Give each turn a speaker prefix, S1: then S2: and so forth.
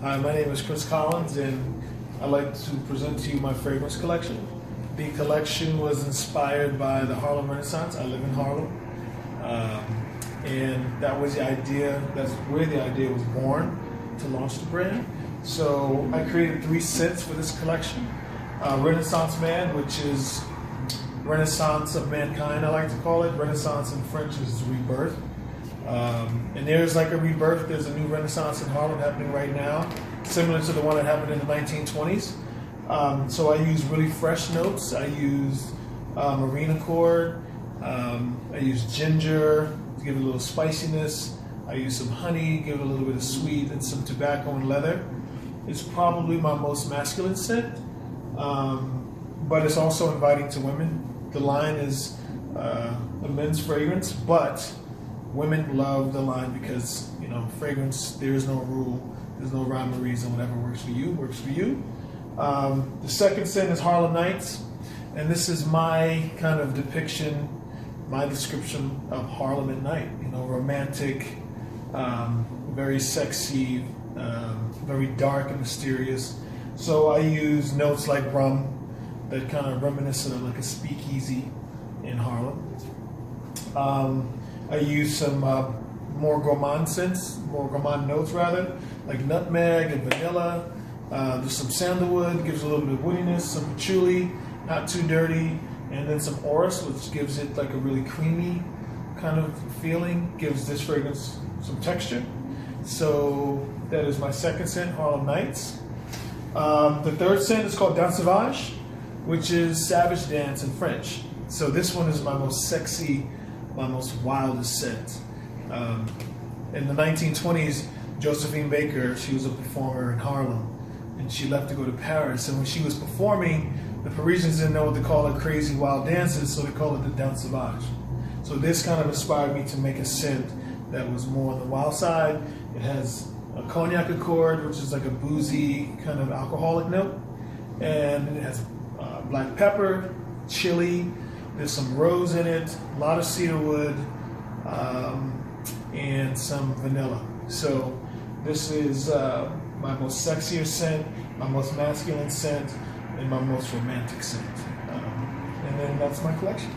S1: Hi, my name is Chris Collins, and I'd like to present to you my fragrance collection. The collection was inspired by the Harlem Renaissance. I live in Harlem, and that was the idea. That's where the idea was born to launch the brand. So I created 3 scents for this collection. Renaissance Man, which is Renaissance of mankind, I like to call it. Renaissance in French is rebirth. And there's like a rebirth, there's a new Renaissance in Harlem happening right now, similar to the one that happened in the 1920s. So I use really fresh notes. I use marine accord, I use ginger to give it a little spiciness. I use some honey, give it a little bit of sweet, and some tobacco and leather. It's probably my most masculine scent, but it's also inviting to women. The line is a men's fragrance, but women love the line because, you know, fragrance, there is no rule, there's no rhyme or reason. Whatever works for you, works for you. The second scent is Harlem Nights, and this is my kind of depiction, my description of Harlem at night. You know, romantic, very sexy, very dark and mysterious. So I use notes like rum that kind of reminiscent of like a speakeasy in Harlem. I use some more gourmand scents, more gourmand notes rather, like nutmeg and vanilla. There's some sandalwood, gives a little bit of woodiness, some patchouli, not too dirty, and then some orris, which gives it like a really creamy kind of feeling, gives this fragrance some texture. So that is my second scent, Harlem Nights. The third scent is called Danse Sauvage, which is savage dance in French. So this one is my most sexy, my most wildest scent. In the 1920s, Josephine Baker, she was a performer in Harlem, and she left to go to Paris. And when she was performing, the Parisians didn't know what to call her crazy wild dances, so they called it the Danse Sauvage. So this kind of inspired me to make a scent that was more on the wild side. It has a cognac accord, which is like a boozy kind of alcoholic note, and it has black pepper, chili. There's some rose in it, a lot of cedarwood, and some vanilla. So this is my most sexier scent, my most masculine scent, and my most romantic scent. And then that's my collection.